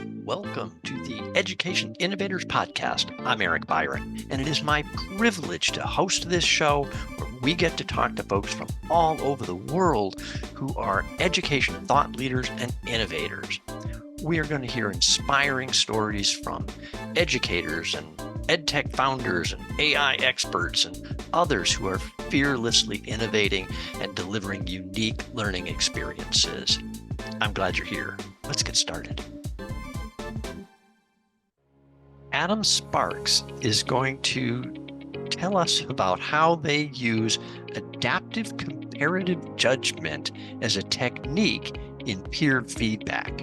Welcome to the Education Innovators Podcast. I'm Eric Byron, and it is my privilege to host this show where we get to talk to folks from all over the world who are education thought leaders and innovators. We are going to hear inspiring stories from educators and EdTech founders and AI experts and others who are fearlessly innovating and delivering unique learning experiences. I'm glad you're here. Let's get started. Adam Sparks is going to tell us about how they use adaptive comparative judgment as a technique in peer feedback.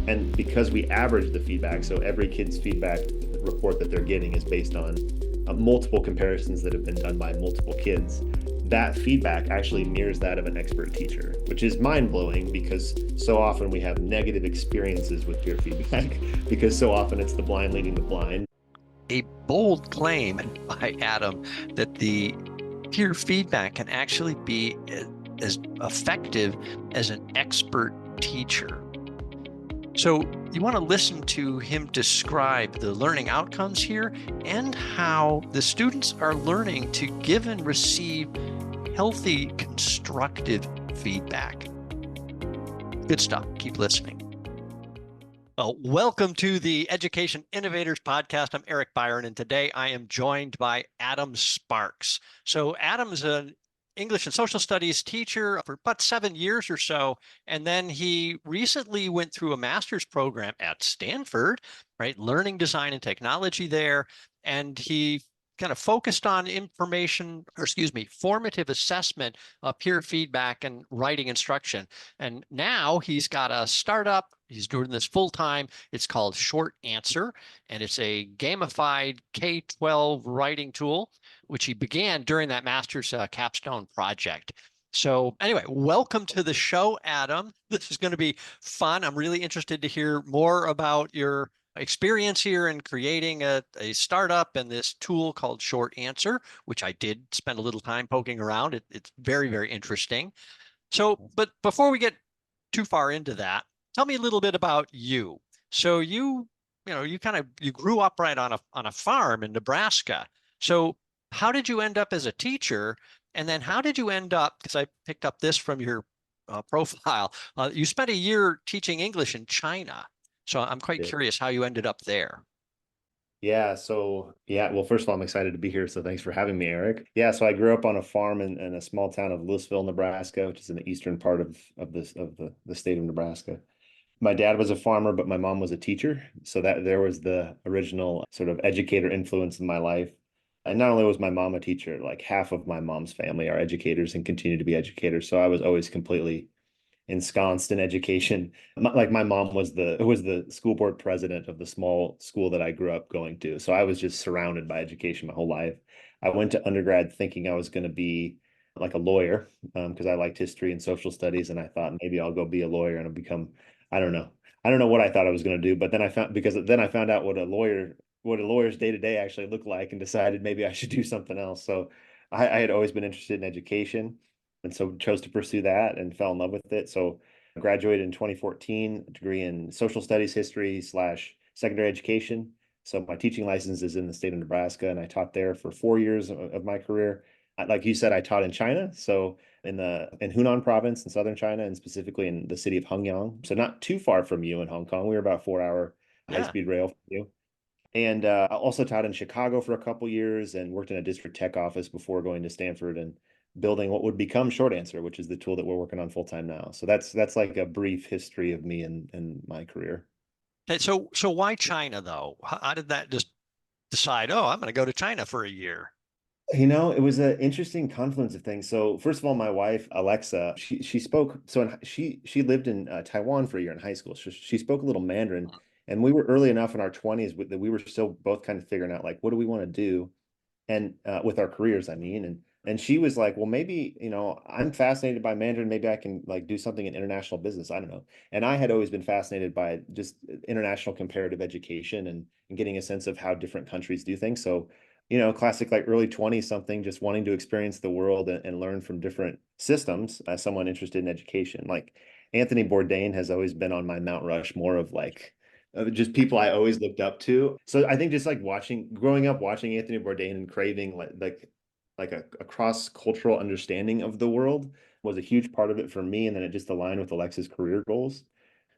And because we average the feedback, so every kid's feedback report that they're getting is based on multiple comparisons that have been done by multiple kids, that feedback actually mirrors that of an expert teacher, which is mind-blowing because so often we have negative experiences with peer feedback because so often it's the blind leading the blind. A bold claim by Adam that the peer feedback can actually be as effective as an expert teacher. So you want to listen to him describe the learning outcomes here and how the students are learning to give and receive healthy, constructive feedback. Good stuff. Keep listening. Well, welcome to the Education Innovators Podcast. I'm Eric Byron, and today I am joined by Adam Sparks. So Adam's an English and social studies teacher for about 7 years or so. And then he recently went through a master's program at Stanford, right? Learning design and technology there. And he kind of focused on formative assessment, peer feedback and writing instruction. And now he's got a startup. He's doing this full time. It's called Short Answer, and it's a gamified K-12 writing tool, which he began during that master's capstone project. So anyway, welcome to the show, Adam. This is going to be fun. I'm really interested to hear more about your experience here in creating a startup and this tool called Short Answer, which I did spend a little time poking around. It's very, very interesting. So, but before we get too far into that, tell me a little bit about you. So you grew up right on a farm in Nebraska. So how did you end up as a teacher? And then how did you end up, because I picked up this from your profile, you spent a year teaching English in China. So I'm quite curious how you ended up there. Well, first of all, I'm excited to be here. So thanks for having me, Eric. Yeah, so I grew up on a farm in a small town of Louisville, Nebraska, which is in the eastern part of the state of Nebraska. My dad was a farmer, but my mom was a teacher. So that there was the original sort of educator influence in my life. And not only was my mom a teacher, like half of my mom's family are educators and continue to be educators. So I was always completely ensconced in education. Like my mom was the school board president of the small school that I grew up going to. So I was just surrounded by education my whole life. I went to undergrad thinking I was going to be like a lawyer because I liked history and social studies. And I thought maybe I'll go be a lawyer and I'll become, I don't know what I thought I was going to do. But then I found out what a lawyer's day-to-day actually looked like and decided maybe I should do something else. So I had always been interested in education. And so chose to pursue that and fell in love with it. So I graduated in 2014, a degree in social studies, history / secondary education. So my teaching license is in the state of Nebraska, and I taught there for 4 years of my career. Like you said, I taught in China. So in Hunan province in southern China, and specifically in the city of Hengyang. So not too far from you in Hong Kong. We were about 4-hour high-speed rail from you. And I also taught in Chicago for a couple years and worked in a district tech office before going to Stanford and building what would become Short Answer, which is the tool that we're working on full time now. So that's like a brief history of me and my career. Okay, so why China though? How did that just decide, oh, I'm going to go to China for a year? It was an interesting confluence of things. So first of all, my wife, Alexa, she spoke, she lived in Taiwan for a year in high school. So she spoke a little Mandarin, and we were early enough in our 20s that we were still both kind of figuring out like, what do we want to do? And with our careers, I mean, and she was like, well, maybe, I'm fascinated by Mandarin. Maybe I can like do something in international business. I don't know. And I had always been fascinated by just international comparative education and getting a sense of how different countries do things. So classic like early 20s something, just wanting to experience the world and learn from different systems as someone interested in education. Like Anthony Bourdain has always been on my Mount Rushmore of like just people I always looked up to. So I think just like growing up watching Anthony Bourdain and craving like a cross-cultural understanding of the world was a huge part of it for me. And then it just aligned with Alexa's career goals.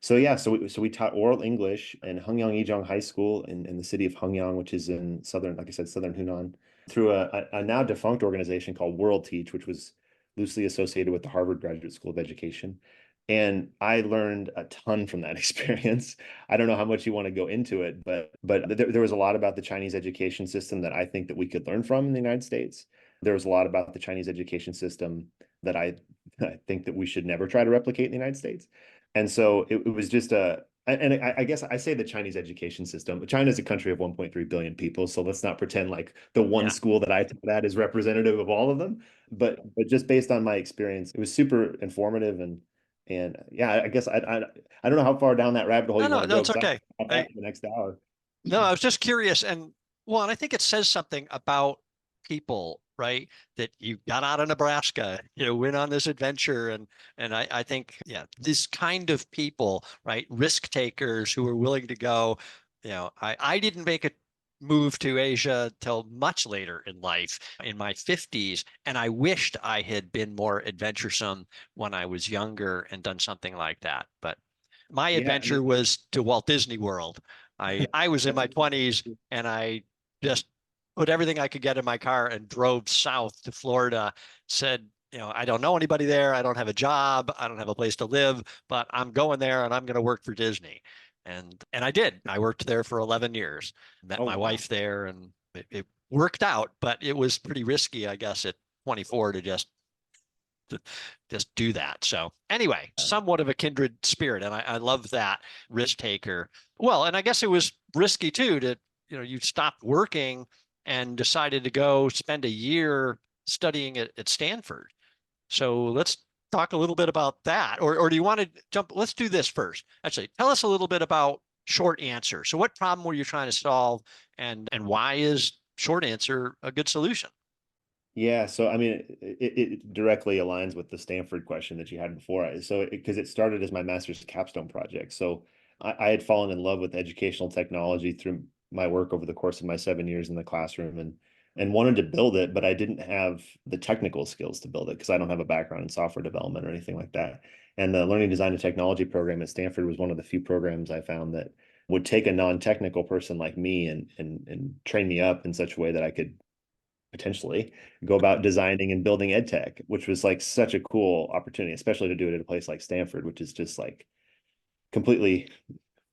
So yeah, so we taught oral English in Hungyang Ijong High School in the city of Hungyang, which is in southern, like I said, southern Hunan, through a now defunct organization called World Teach, which was loosely associated with the Harvard Graduate School of Education. And I learned a ton from that experience. I don't know how much you want to go into it, but there was a lot about the Chinese education system that I think that we could learn from in the United States. There was a lot about the Chinese education system that I think that we should never try to replicate in the United States. And so it was just and I guess I say the Chinese education system, but China is a country of 1.3 billion people. So let's not pretend like the one Yeah. school that I taught at is representative of all of them. But just based on my experience, it was super informative and yeah, I guess I don't know how far down that rabbit hole No, you no, want to no, go it's because I okay. have that I, for the next hour. no, I was just curious. And well, and I think it says something about people, right? That you got out of Nebraska, went on this adventure. And I think, yeah, this kind of people, right? Risk takers who are willing to go, I didn't make a move to Asia till much later in life, in my 50s. And I wished I had been more adventuresome when I was younger and done something like that. But my Yeah, I adventure mean, was to Walt Disney World. I was in that's my 20s and I just put everything I could get in my car and drove south to Florida, said, I don't know anybody there. I don't have a job. I don't have a place to live, but I'm going there and I'm going to work for Disney. And I did. I worked there for 11 years, met oh my wow. wife there, and it worked out, but it was pretty risky, I guess, at 24 to just do that. So anyway, somewhat of a kindred spirit, and I love that risk taker. Well, and I guess it was risky too to you stopped working and decided to go spend a year studying at Stanford. So let's talk a little bit about that, or do you want to jump? Let's do this first. Actually, tell us a little bit about short answer. So what problem were you trying to solve, and why is short answer a good solution? Yeah, so I mean, it directly aligns with the Stanford question that you had before. So, because it started as my master's capstone project. So, I had fallen in love with educational technology through my work over the course of my 7 years in the classroom, and wanted to build it, but I didn't have the technical skills to build it because I don't have a background in software development or anything like that. And the Learning Design and Technology program at Stanford was one of the few programs I found that would take a non-technical person like me and train me up in such a way that I could potentially go about designing and building EdTech, which was like such a cool opportunity, especially to do it at a place like Stanford, which is just like completely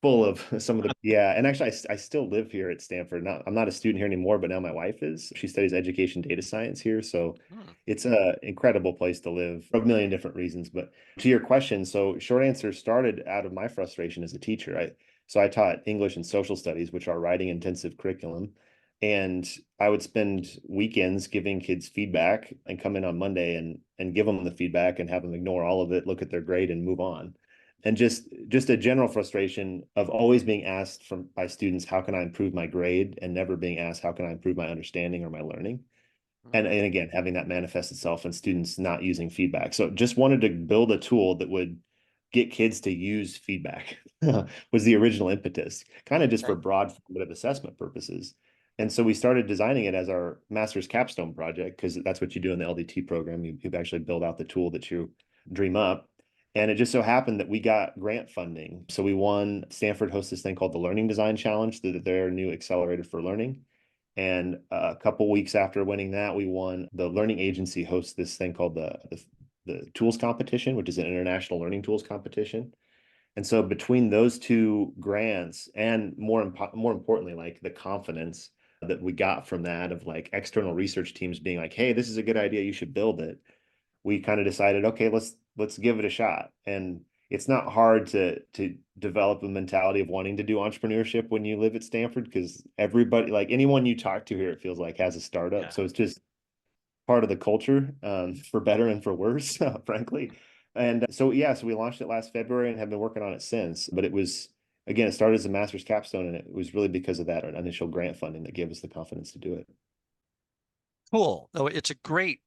full of some of the yeah. And actually, I still live here at Stanford. Now I'm not a student here anymore, but now my wife is. She studies education data science here, so Hmm. it's a incredible place to live for a million different reasons. But to your question, so short answer started out of my frustration as a teacher. I taught English and social studies, which are writing intensive curriculum. And I would spend weekends giving kids feedback and come in on Monday and give them the feedback and have them ignore all of it, look at their grade and move on. And just a general frustration of always being asked from by students, how can I improve my grade? And never being asked, how can I improve my understanding or my learning? And again, having that manifest itself in students not using feedback. So just wanted to build a tool that would get kids to use feedback was the original impetus, kind of just for Okay. broad formative assessment purposes. And so we started designing it as our master's capstone project because that's what you do in the LDT program. You've actually built out the tool that you dream up. And it just so happened that we got grant funding. So we won. Stanford hosts this thing called the Learning Design Challenge, their new accelerator for learning. And a couple weeks after winning that, we won. The learning agency hosts this thing called the tools competition, which is an international learning tools competition. And so between those two grants and more importantly, like the confidence that we got from that of like external research teams being like, hey, this is a good idea, you should build it. We kind of decided, okay, let's give it a shot. And it's not hard to develop a mentality of wanting to do entrepreneurship when you live at Stanford because everybody, like anyone you talk to here, it feels like has a startup. Yeah. So it's just part of the culture, for better and for worse, frankly. And so yeah, so we launched it last February and have been working on it since. But it was again, it started as a master's capstone, and it was really because of that initial grant funding that gave us the confidence to do it. Cool. No, it's a great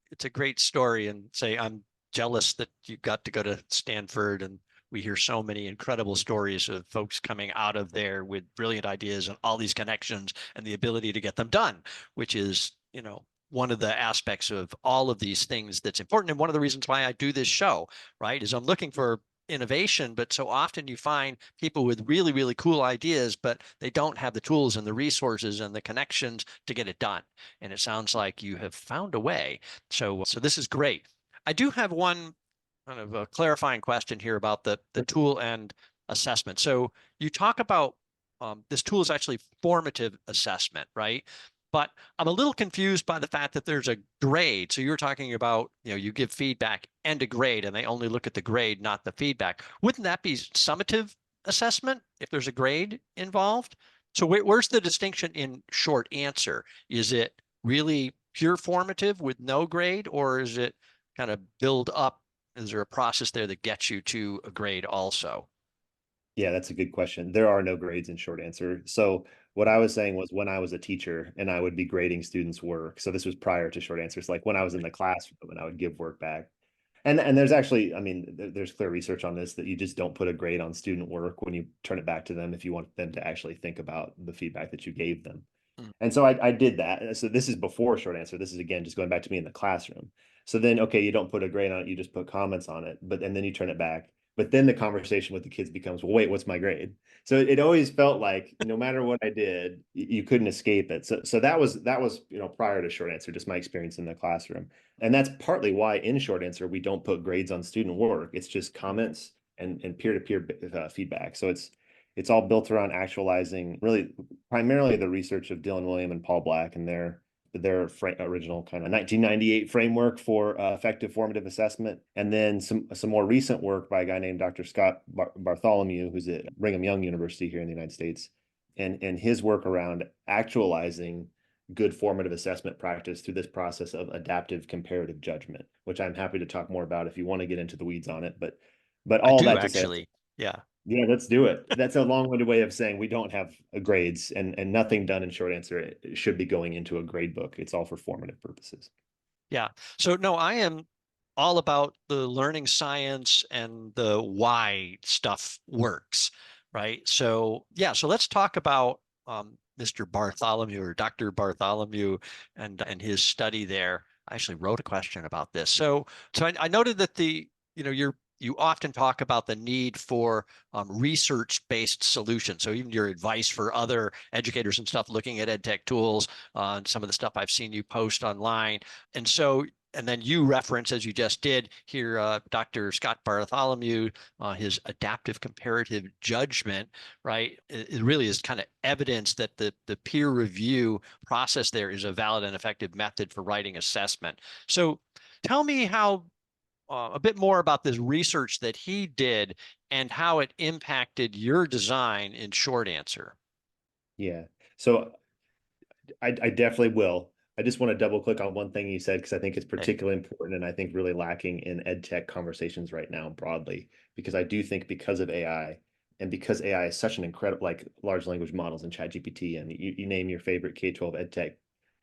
story, and say I'm jealous that you got to go to Stanford, and we hear so many incredible stories of folks coming out of there with brilliant ideas and all these connections and the ability to get them done, which is, one of the aspects of all of these things that's important. And one of the reasons why I do this show, right, is I'm looking for innovation, but so often you find people with really, really cool ideas, but they don't have the tools and the resources and the connections to get it done. And it sounds like you have found a way. So this is great. I do have one kind of a clarifying question here about the tool and assessment. So you talk about this tool is actually formative assessment, right? But I'm a little confused by the fact that there's a grade. So you're talking about, you give feedback and a grade, and they only look at the grade, not the feedback. Wouldn't that be summative assessment if there's a grade involved? So where's the distinction in short answer? Is it really pure formative with no grade, or is it kind of build up? Is there a process there that gets you to a grade also? Yeah, that's a good question. There are no grades in short answer. So what I was saying was when I was a teacher and I would be grading students' work. So this was prior to short answers, like when I was in the classroom and I would give work back. And there's actually, I mean, there's clear research on this that you just don't put a grade on student work when you turn it back to them if you want them to actually think about the feedback that you gave them. Mm. And so I did that. So this is before short answer. This is again just going back to me in the classroom. So then, okay, you don't put a grade on it, you just put comments on it, and then you turn it back. But then the conversation with the kids becomes, well, wait, what's my grade? So it always felt like no matter what I did, you couldn't escape it. So that was prior to short answer, just my experience in the classroom. And that's partly why in short answer we don't put grades on student work. It's just comments and peer-to-peer feedback. So it's all built around actualizing really primarily the research of Dylan William and Paul Black and their original kind of 1998 framework for effective formative assessment, and then some more recent work by a guy named Dr. Scott Bartholomew, who's at Brigham Young University here in the United States, and his work around actualizing good formative assessment practice through this process of adaptive comparative judgment, which I'm happy to talk more about if you want to get into the weeds on it. But I all do that to say, actually. Yeah. yeah, let's do it. That's a long-winded way of saying we don't have grades, and nothing done in short answer should be going into a grade book. It's all for formative purposes. Yeah. So no, I am all about the learning science and the why stuff works, right? So yeah, so let's talk about Mr. Bartholomew or Dr. Bartholomew and his study there. I actually wrote a question about this. So I noted that you often talk about the need for research-based solutions. So even your advice for other educators and stuff looking at EdTech tools, and some of the stuff I've seen you post online. And then you reference, as you just did here, Dr. Scott Bartholomew, his adaptive comparative judgment, right? It really is kind of evidence that the peer review process there is a valid and effective method for writing assessment. So tell me how a bit more about this research that he did and how it impacted your design in short answer. Yeah. So I definitely will. I just want to double click on one thing you said because I think it's Okay. particularly important and I think really lacking in ed tech conversations right now broadly. Because I do think because of AI and because AI is such an incredible, like large language models and ChatGPT, and you name your favorite K-12 ed tech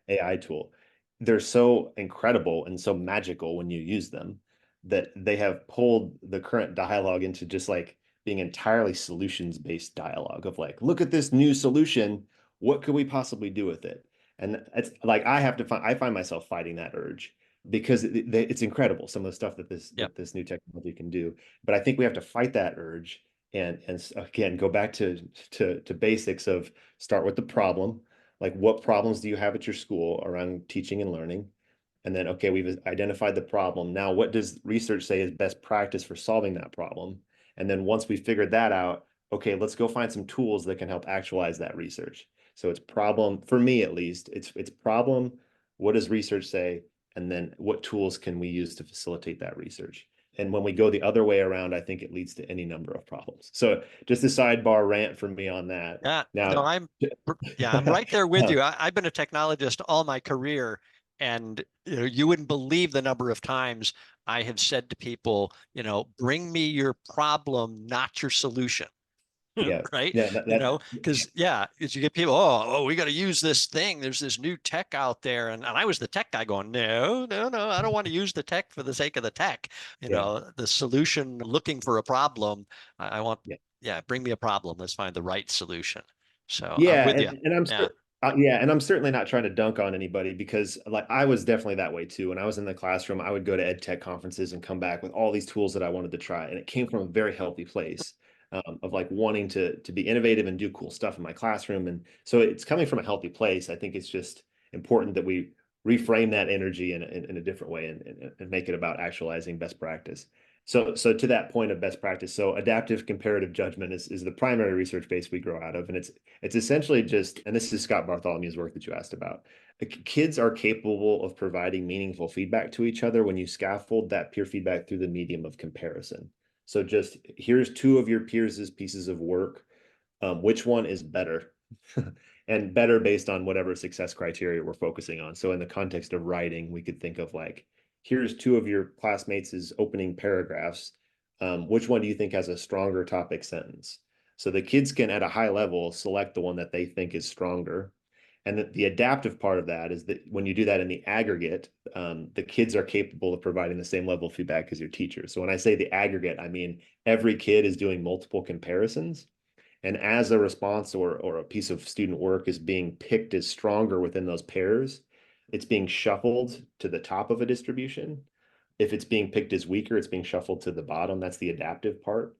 AI tool, they're so incredible and so magical when you use them that they have pulled the current dialogue into just like being entirely solutions based dialogue of like, look at this new solution. What could we possibly do with it? And it's like I find myself fighting that urge because it's incredible some of the stuff that Yep. this new technology can do. But I think we have to fight that urge and again go back to basics of start with the problem. Like what problems do you have at your school around teaching and learning? And then, okay, we've identified the problem. Now, what does research say is best practice for solving that problem? And then once we figured that out, okay, let's go find some tools that can help actualize that research. So it's problem, for me at least, it's problem, what does research say? And then what tools can we use to facilitate that research? And when we go the other way around, I think it leads to any number of problems. So just a sidebar rant from me on that. Yeah. Now, No, I'm right there with you. I've been a technologist all my career, and you wouldn't believe the number of times I have said to people, bring me your problem, not your solution. Yeah. right? Yeah. Because yeah, as you get people, oh, we got to use this thing. There's this new tech out there, and I was the tech guy going, no, no, no, I don't want to use the tech for the sake of the tech. Yeah. The solution, looking for a problem. I want, Yeah. yeah, bring me a problem. Let's find the right solution. So I'm Yeah, with you. and I'm Yeah. yeah, and I'm certainly not trying to dunk on anybody because like I was definitely that way too. When I was in the classroom, I would go to EdTech conferences and come back with all these tools that I wanted to try, and it came from a very healthy place of like wanting to be innovative and do cool stuff in my classroom. And so it's coming from a healthy place. I think it's just important that we reframe that energy in a different way and make it about actualizing best practice. So to that point of best practice, so adaptive comparative judgment is the primary research base we grow out of, and it's essentially just, and this is Scott Bartholomew's work that you asked about. Kids are capable of providing meaningful feedback to each other when you scaffold that peer feedback through the medium of comparison. So just here's two of your peers' pieces of work. Which one is better? And better based on whatever success criteria we're focusing on. So in the context of writing, we could think of like, here's two of your classmates' opening paragraphs. Which one do you think has a stronger topic sentence? So the kids can, at a high level, select the one that they think is stronger. And the adaptive part of that is that when you do that in the aggregate, the kids are capable of providing the same level of feedback as your teacher. So when I say the aggregate, I mean every kid is doing multiple comparisons. And as a response or a piece of student work is being picked as stronger within those pairs, it's being shuffled to the top of a distribution. If it's being picked as weaker, it's being shuffled to the bottom. That's the adaptive part.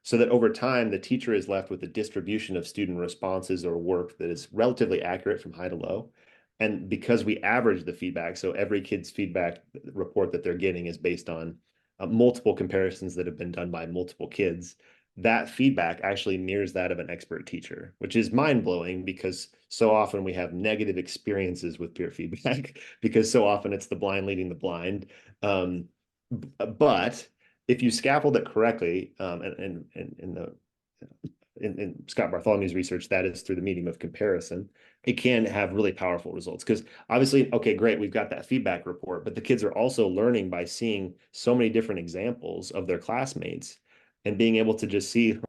So that over time, the teacher is left with a distribution of student responses or work that is relatively accurate from high to low. And because we average the feedback, so every kid's feedback report that they're getting is based on multiple comparisons that have been done by multiple kids, that feedback actually mirrors that of an expert teacher, which is mind-blowing because so often we have negative experiences with peer feedback because so often it's the blind leading the blind. But if you scaffold it correctly, and in Scott Bartholomew's research, that is through the medium of comparison, it can have really powerful results. Because obviously, okay, great, we've got that feedback report, but the kids are also learning by seeing so many different examples of their classmates and being able to just see,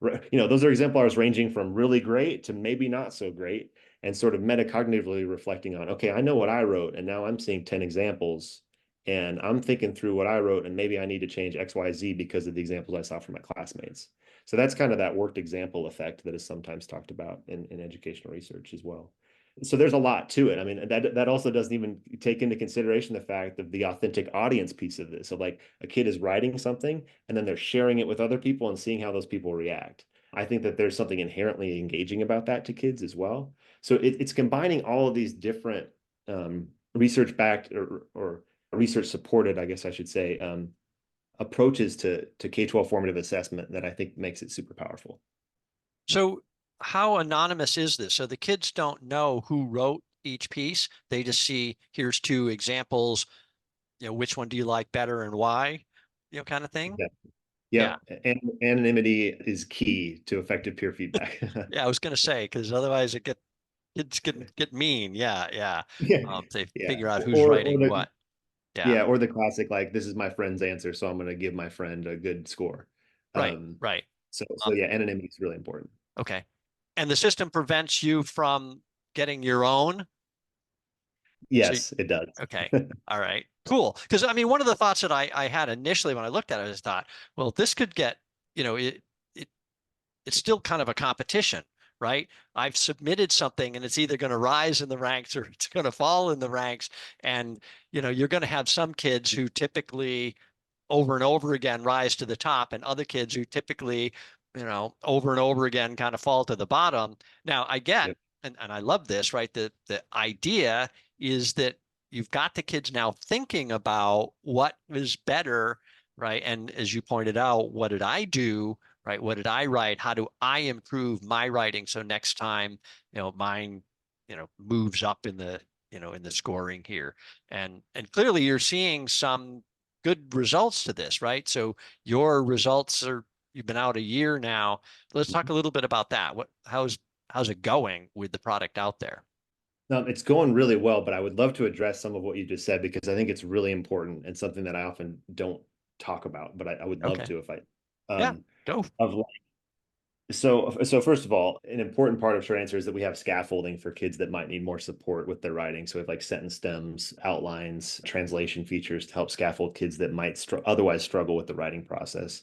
those are exemplars ranging from really great to maybe not so great, and sort of metacognitively reflecting on, okay, I know what I wrote, and now I'm seeing 10 examples, and I'm thinking through what I wrote, and maybe I need to change X, Y, Z because of the examples I saw from my classmates. So that's kind of that worked example effect that is sometimes talked about in educational research as well. So there's a lot to it. I mean, that also doesn't even take into consideration the fact of the authentic audience piece of this. So like a kid is writing something and then they're sharing it with other people and seeing how those people react. I think that there's something inherently engaging about that to kids as well. So it's combining all of these different research backed or research supported, I guess I should say, approaches to K-12 formative assessment that I think makes it super powerful. So how anonymous is this? So the kids don't know who wrote each piece. They just see, here's two examples, which one do you like better and why, kind of thing. Yeah. Yeah. Yep. And anonymity is key to effective peer feedback. Yeah, I was going to say, because otherwise kids get mean. Yeah, yeah. Yeah. They Yeah. figure out who's writing The what. Yeah. yeah, or the classic like this is my friend's answer, so I'm going to give my friend a good score. Right, Um, right. so yeah, anonymity is really important. Okay. And the system prevents you from getting your own. So, Yes, it does. okay. All right. Cool. Because I mean, one of the thoughts that I had initially when I looked at it is thought, well, this could get, it it's still kind of a competition, right? I've submitted something and it's either going to rise in the ranks or it's going to fall in the ranks. And, you're going to have some kids who typically over and over again rise to the top and other kids who typically, over and over again kind of fall to the bottom. Now I get, Yep. and I love this, right? The idea is that you've got the kids now thinking about what is better, right? And as you pointed out, what did I do? Right? What did I write? How do I improve my writing so next time, mine, moves up in the scoring here. And clearly you're seeing some good results to this, right? So your results you've been out a year now. Let's talk a little bit about that. How's it going with the product out there? It's going really well, but I would love to address some of what you just said because I think it's really important and something that I often don't talk about, but I would love Okay. to if I Yeah, um go. of So first of all, an important part of short answer is that we have scaffolding for kids that might need more support with their writing. So we have like sentence stems, outlines, translation features to help scaffold kids that might otherwise struggle with the writing process.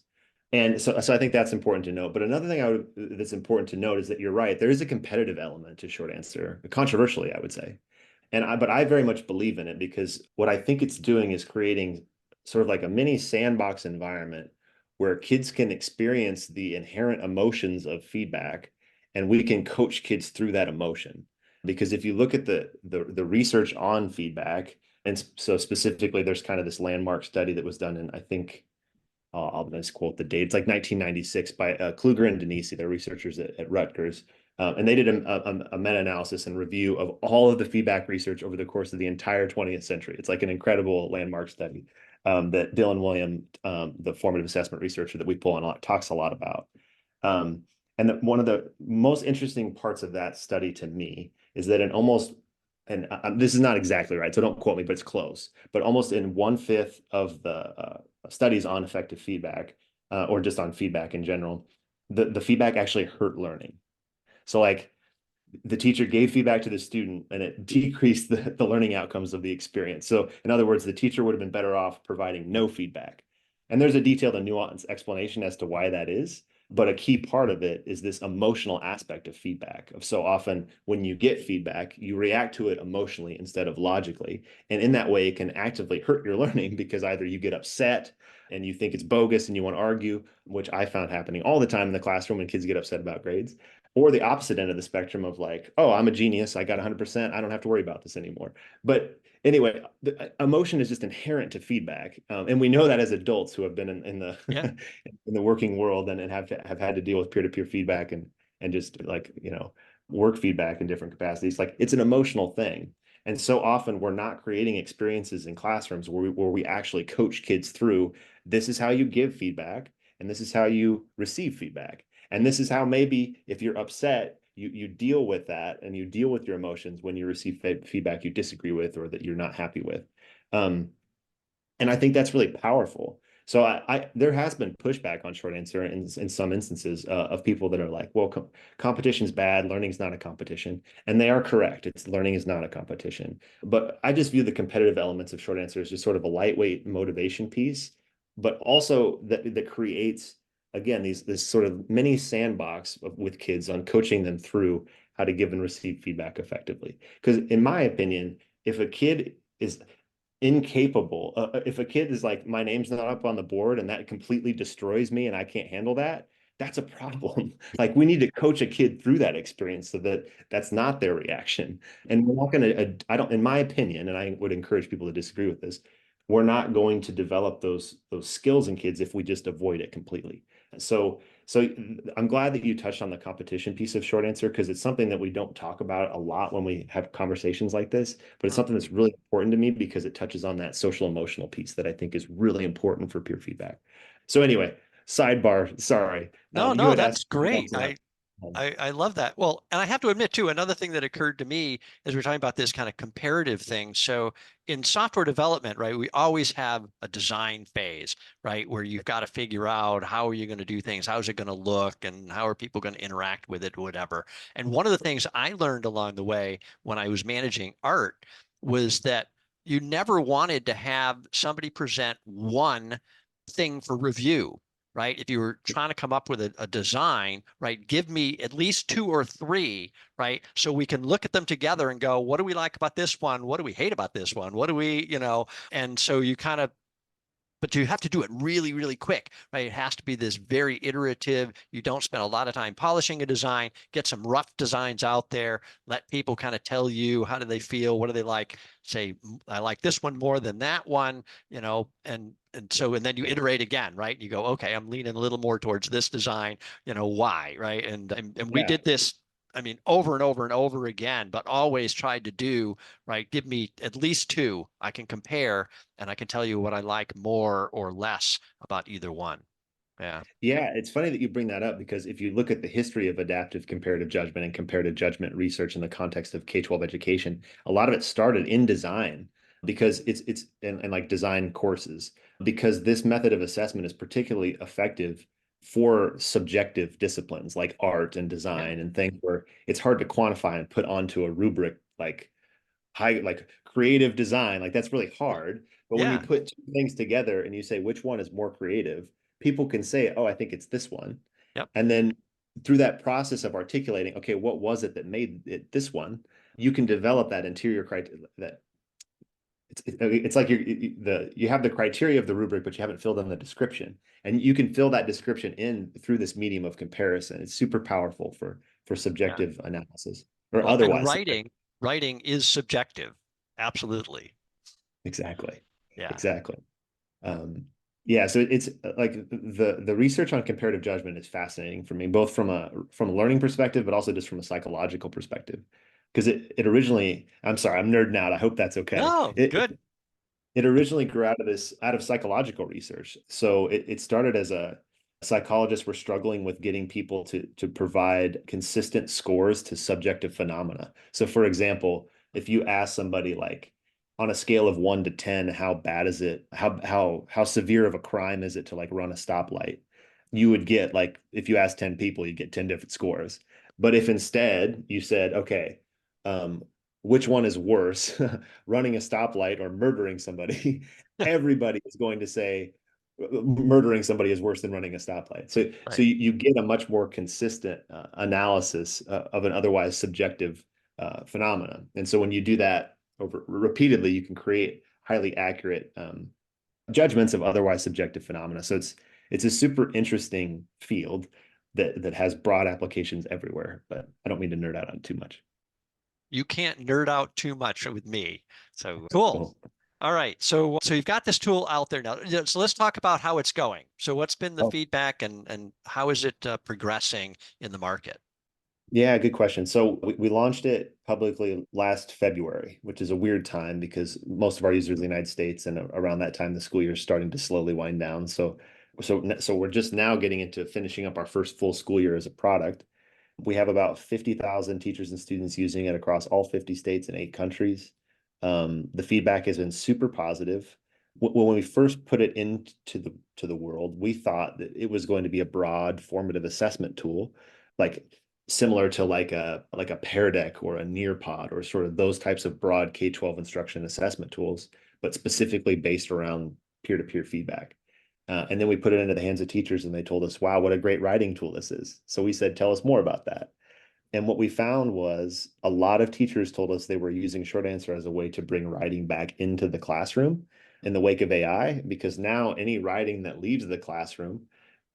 And so I think that's important to note. But another thing that's important to note is that you're right. There is a competitive element to short answer, controversially, I would say. But I very much believe in it because what I think it's doing is creating sort of like a mini sandbox environment where kids can experience the inherent emotions of feedback, and we can coach kids through that emotion. Because if you look at the research on feedback, and so specifically, there's kind of this landmark study that was done in, I think, I'll misquote the date. It's like 1996 by Kluger and Denisi. They're researchers at Rutgers. And they did a meta-analysis and review of all of the feedback research over the course of the entire 20th century. It's like an incredible landmark study that Dylan William, the formative assessment researcher that we pull on a lot, talks a lot about. And one of the most interesting parts of that study to me is that in almost, and this is not exactly right, so don't quote me, but it's close, but almost in 1/5 of the studies on effective feedback, or just on feedback in general, the feedback actually hurt learning. So like the teacher gave feedback to the student and it decreased the learning outcomes of the experience. So in other words, the teacher would have been better off providing no feedback. And there's a detailed and nuanced explanation as to why that is. But a key part of it is this emotional aspect of feedback. Of so often when you get feedback, you react to it emotionally instead of logically. And in that way, it can actively hurt your learning because either you get upset and you think it's bogus and you want to argue, which I found happening all the time in the classroom when kids get upset about grades, or the opposite end of the spectrum of like, oh, I'm a genius. I got 100%. I don't have to worry about this anymore. But anyway, the emotion is just inherent to feedback. And we know that as adults who have been in the Yeah. in the working world and have had to deal with peer-to-peer feedback and just like, work feedback in different capacities. Like it's an emotional thing. And so often we're not creating experiences in classrooms where we actually coach kids through this is how you give feedback and this is how you receive feedback. And this is how maybe if you're upset, you deal with that and you deal with your emotions when you receive feedback you disagree with or that you're not happy with. Um, and I think that's really powerful. So there has been pushback on short answer in some instances of people that are like, well, competition's bad, learning's not a competition. And they are correct. It's learning is not a competition. But I just view the competitive elements of short answer as just sort of a lightweight motivation piece, but also that creates, again, this sort of mini sandbox with kids on coaching them through how to give and receive feedback effectively. Because in my opinion, if a kid is incapable. If a kid is like, my name's not up on the board and that completely destroys me and I can't handle that, that's a problem. Like we need to coach a kid through that experience so that that's not their reaction. And we're not going to, I don't, in my opinion, and I would encourage people to disagree with this, we're not going to develop those skills in kids if we just avoid it completely. So I'm glad that you touched on the competition piece of short answer because it's something that we don't talk about a lot when we have conversations like this, but it's something that's really important to me because it touches on that social emotional piece that I think is really important for peer feedback. So anyway, sidebar, sorry. No, You no, had asked that's great. about, I love that. Well, and I have to admit too, another thing that occurred to me as we're talking about this kind of comparative thing. So in software development, right, we always have a design phase, right, where you've got to figure out how are you going to do things, how's it going to look, and how are people going to interact with it, whatever. And one of the things I learned along the way when I was managing art was that you never wanted to have somebody present one thing for review, right? If you were trying to come up with a design, right, give me at least two or three, right? So we can look at them together and go, what do we like about this one? What do we hate about this one? What do we, and so you kind of, but you have to do it really, really quick, right? It has to be this very iterative. You don't spend a lot of time polishing a design, get some rough designs out there, let people kind of tell you how do they feel, what do they like, say, I like this one more than that one, and then you iterate again, right? You go, okay, I'm leaning a little more towards this design, why, right? And we yeah. did this, I mean, over and over and over again, but always tried to do, right? Give me at least two I can compare and I can tell you what I like more or less about either one. Yeah. Yeah, it's funny that you bring that up because if you look at the history of adaptive comparative judgment and comparative judgment research in the context of K-12 education, a lot of it started in design because and like design courses, because this method of assessment is particularly effective for subjective disciplines like art and Yeah. design and things where it's hard to quantify and put onto a rubric like like creative design. Like that's really hard. But when you Yeah. put two things together and you say which one is more creative, people can say, oh, I think it's this one. Yep. And then through that process of articulating, okay, what was it that made it this one? You can develop that interior criteria that it's like you have the criteria of the rubric, but you haven't filled in the description, and you can fill that description in through this medium of comparison. It's super powerful for Yeah. subjective analysis or Well, and otherwise subjective. writing is subjective. Absolutely. Exactly, Yeah. exactly. Um, yeah, so it's like the research on comparative judgment is fascinating for me, both from a learning perspective, but also just from a psychological perspective. Because it originally, I'm sorry, I'm nerding out. I hope that's okay. No, It good. it originally grew out of psychological research. So it started as a psychologists were struggling with getting people to provide consistent scores to subjective phenomena. So for example, if you ask somebody like on a scale of 1 to 10, how bad is it? How severe of a crime is it to like run a stoplight? You would get like if you ask 10 people, you get 10 different scores. But if instead you said, okay, um, which one is worse, running a stoplight or murdering somebody? Everybody is going to say murdering somebody is worse than running a stoplight. So Right. you get a much more consistent analysis of an otherwise subjective phenomenon. And so when you do that over repeatedly, you can create highly accurate judgments of otherwise subjective phenomena. So it's a super interesting field that has broad applications everywhere. But I don't mean to nerd out on too much. You can't nerd out too much with me. So cool. Cool. All right. So you've got this tool out there now. So let's talk about how it's going. So what's been the Oh, feedback and how is it progressing in the market? yeah, good question. So we launched it publicly last February, which is a weird time because most of our users are in the United States, and around that time the school year is starting to slowly wind down. So we're just now getting into finishing up our first full school year as a product. We have about 50,000 teachers and students using it across all 50 states and 8 countries. The feedback has been super positive. When we first put it into the world, we thought that it was going to be a broad formative assessment tool, like similar to like a Pear Deck or a Nearpod or sort of those types of broad K-12 instruction assessment tools, but specifically based around peer-to-peer feedback. And then we put it into the hands of teachers and they told us, wow, what a great writing tool this is. So we said, tell us more about that. And what we found was a lot of teachers told us they were using short answer as a way to bring writing back into the classroom in the wake of AI, because now any writing that leaves the classroom,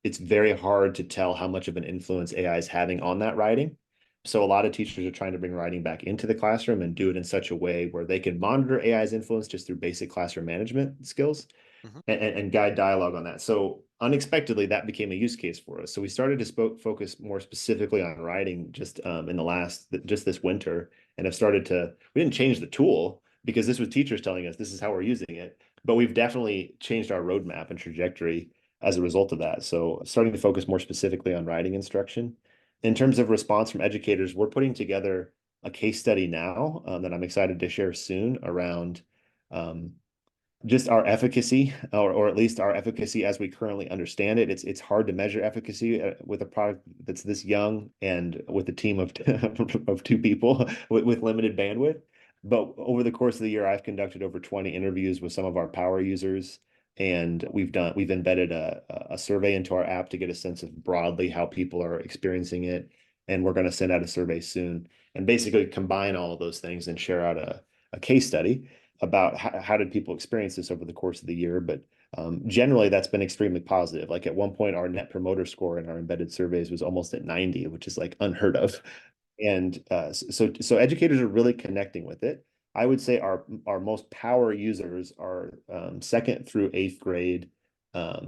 it's very hard to tell how much of an influence AI is having on that writing. So a lot of teachers are trying to bring writing back into the classroom and do it in such a way where they can monitor AI's influence just through basic classroom management skills Mhm. and guide dialogue on that. So unexpectedly, that became a use case for us. So we started to focus more specifically on writing just in the just this winter, and have started to. We didn't change the tool because this was teachers telling us this is how we're using it, but we've definitely changed our roadmap and trajectory as a result of that. So starting to focus more specifically on writing instruction. In terms of response from educators, we're putting together a case study now that I'm excited to share soon around um, just our efficacy, or at least our efficacy as we currently understand it. It's hard to measure efficacy with a product that's this young and with a team of of 2 people with limited bandwidth. But over the course of the year, I've conducted over 20 interviews with some of our power users, and we've embedded a survey into our app to get a sense of broadly how people are experiencing it. And we're going to send out a survey soon and basically combine all of those things and share out a case study about how did people experience this over the course of the year. But generally, that's been extremely positive. Like at one point, our net promoter score in our embedded surveys was almost at 90, which is like unheard of. And so educators are really connecting with it. I would say our most power users are second through eighth grade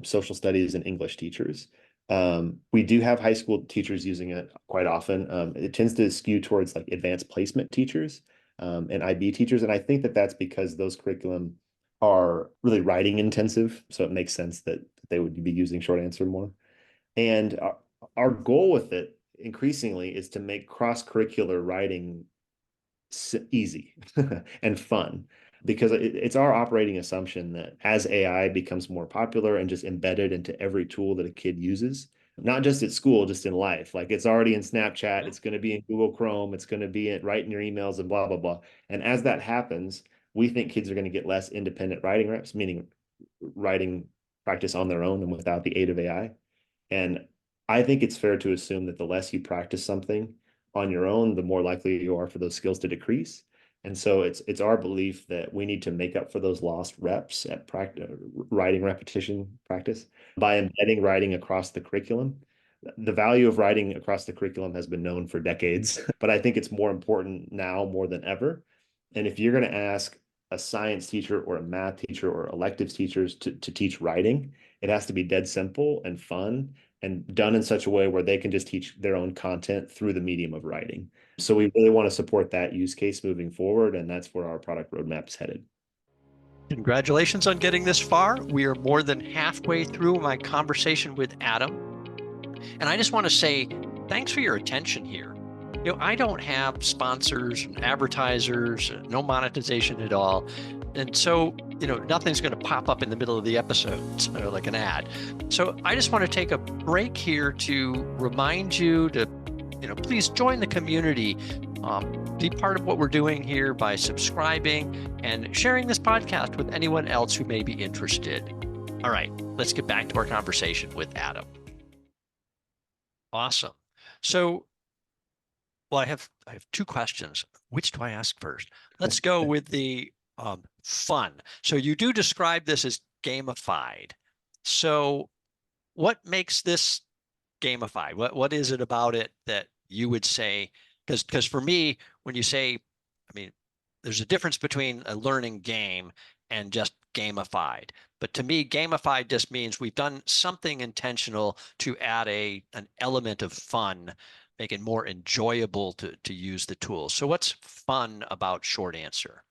social studies and English teachers. We do have high school teachers using it quite often. It tends to skew towards like advanced placement teachers and IB teachers. And I think that that's because those curriculum are really writing intensive. So it makes sense that they would be using short answer more. And our goal with it increasingly is to make cross-curricular writing easy and fun, because it's our operating assumption that as AI becomes more popular and just embedded into every tool that a kid uses, not just at school, just in life. Like it's already in Snapchat, it's going to be in Google Chrome, it's going to be right in your emails and blah, blah, blah. And as that happens, we think kids are going to get less independent writing reps, meaning writing practice on their own and without the aid of AI. And I think it's fair to assume that the less you practice something on your own, the more likely you are for those skills to decrease. And so it's our belief that we need to make up for those lost reps at writing repetition practice by embedding writing across the curriculum. The value of writing across the curriculum has been known for decades, but I think it's more important now more than ever. And if you're going to ask a science teacher or a math teacher or electives teachers to teach writing, it has to be dead simple and fun and done in such a way where they can just teach their own content through the medium of writing. So we really want to support that use case moving forward, and that's where our product roadmap is headed. Congratulations on getting this far. We are more than halfway through my conversation with Adam. And I just want to say thanks for your attention here. I don't have sponsors and advertisers, no monetization at all. And so, nothing's going to pop up in the middle of the episode, like an ad. So I just want to take a break here to remind you to, please join the community. Be part of what we're doing here by subscribing and sharing this podcast with anyone else who may be interested. All right, let's get back to our conversation with Adam. Awesome. So, well, I have two questions. Which do I ask first? Let's go with the fun. So you do describe this as gamified. So what makes this gamified? What is it about it that you would say? Because for me, when you say, there's a difference between a learning game and just gamified. But to me, gamified just means we've done something intentional to add an element of fun, make it more enjoyable to use the tool. So what's fun about short answer?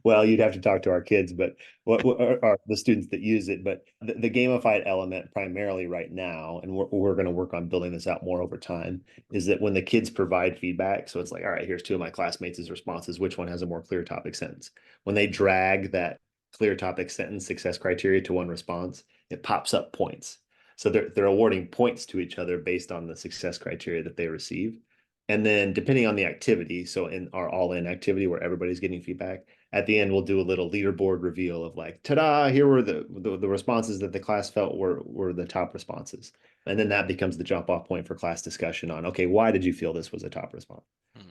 Well, you'd have to talk to our kids, but what are the students that use it? But the gamified element primarily right now, and we're going to work on building this out more over time, is that when the kids provide feedback, so it's like, all right, here's two of my classmates' responses. Which one has a more clear topic sentence? When they drag that clear topic sentence success criteria to one response, it pops up points. So they're awarding points to each other based on the success criteria that they receive. And then depending on the activity, so in our all-in activity where everybody's getting feedback, at the end we'll do a little leaderboard reveal of like, ta-da, here were the responses that the class felt were the top responses. And then that becomes the jump off point for class discussion on, okay, why did you feel this was a top response? Mm-hmm.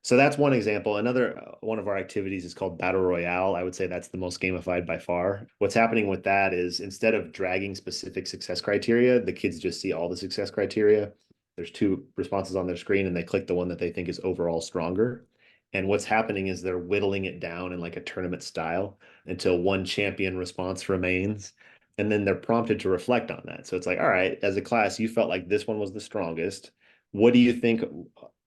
So that's one example. Another one of our activities is called Battle Royale. I would say that's the most gamified by far. What's happening with that is instead of dragging specific success criteria, the kids just see all the success criteria. There's two responses on their screen and they click the one that they think is overall stronger. And what's happening is they're whittling it down in like a tournament style until one champion response remains. And then they're prompted to reflect on that. So it's like, all right, as a class, you felt like this one was the strongest. What do you think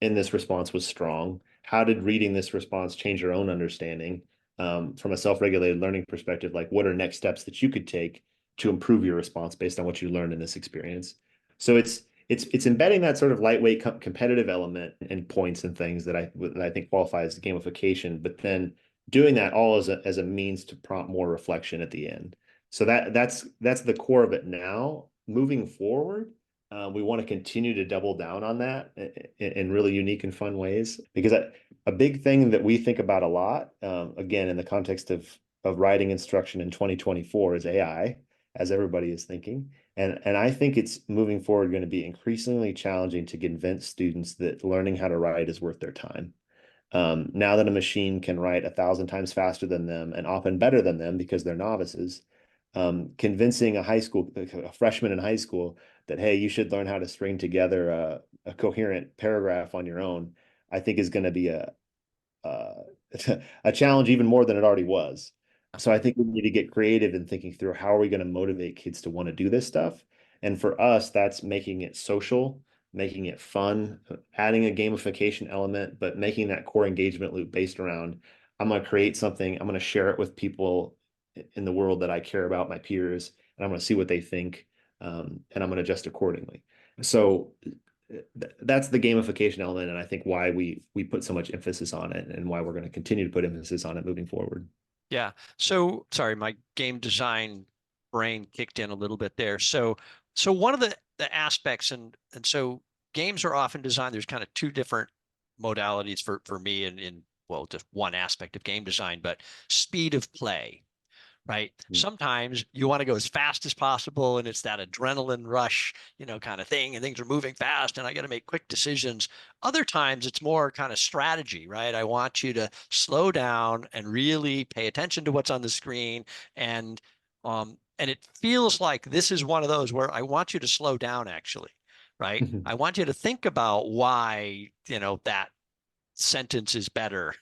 in this response was strong? How did reading this response change your own understanding from a self-regulated learning perspective? Like, what are next steps that you could take to improve your response based on what you learned in this experience? So it's embedding that sort of lightweight competitive element and points and things that I think qualify as gamification, but then doing that all as a means to prompt more reflection at the end. So that's the core of it now. Moving forward, we want to continue to double down on that in really unique and fun ways, because a big thing that we think about a lot, again, in the context of writing instruction in 2024 is AI, as everybody is thinking. And I think it's moving forward going to be increasingly challenging to convince students that learning how to write is worth their time. Now that a machine can write 1,000 times faster than them and often better than them because they're novices, convincing a freshman in high school that, hey, you should learn how to string together a coherent paragraph on your own, I think is going to be a challenge even more than it already was. So I think we need to get creative in thinking through how are we going to motivate kids to want to do this stuff. And for us, that's making it social, making it fun, adding a gamification element, but making that core engagement loop based around, I'm going to create something, I'm going to share it with people in the world that I care about, my peers, and I'm going to see what they think, and I'm going to adjust accordingly. So that's the gamification element, and I think why we put so much emphasis on it and why we're going to continue to put emphasis on it moving forward. Yeah. So sorry, my game design brain kicked in a little bit there. So So one of the aspects, and so games are often designed, there's kind of two different modalities for me in well, just one aspect of game design, but speed of play, right? Mm. Sometimes you want to go as fast as possible and it's that adrenaline rush, kind of thing, and things are moving fast and I got to make quick decisions. Other times it's more kind of strategy, right? I want you to slow down and really pay attention to what's on the screen and it feels like this is one of those where I want you to slow down actually, right? I want you to think about why, that sentence is better,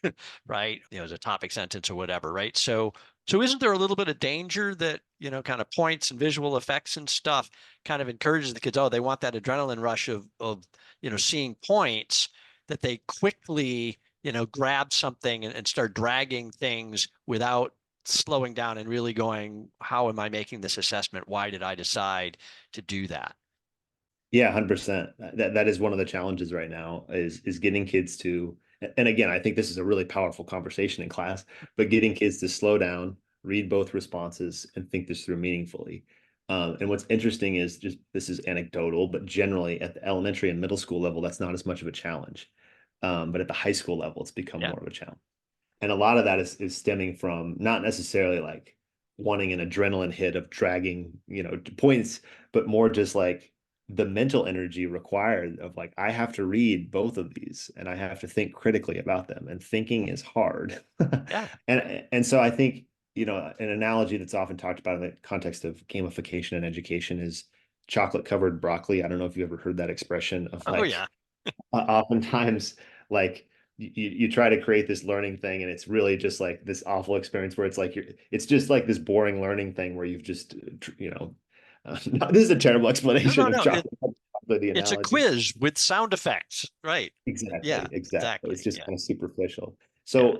right? As a topic sentence or whatever, right? So isn't there a little bit of danger that, kind of points and visual effects and stuff kind of encourages the kids, oh, they want that adrenaline rush of, seeing points that they quickly, grab something and start dragging things without slowing down and really going, how am I making this assessment? Why did I decide to do that? Yeah, 100%. That is one of the challenges right now is getting kids to, and again, I think this is a really powerful conversation in class, but getting kids to slow down, read both responses, and think this through meaningfully. And what's interesting is just this is anecdotal, but generally at the elementary and middle school level, that's not as much of a challenge. But at the high school level, it's become Yeah. more of a challenge. And a lot of that is stemming from not necessarily like wanting an adrenaline hit of dragging, points, but more just like the mental energy required of like, I have to read both of these and I have to think critically about them. And thinking is hard. Yeah. And so I think, an analogy that's often talked about in the context of gamification and education is chocolate covered broccoli. I don't know if you ever heard that expression of Oh, yeah. like, oftentimes like you try to create this learning thing and it's really just like this awful experience where it's like it's just like this boring learning thing where you've just this is a terrible No, explanation no, of no. chocolate, the It's a analogy. quiz with sound effects. Right. Yeah, Exactly. It's exactly. just Yeah. kind of superficial. Yeah.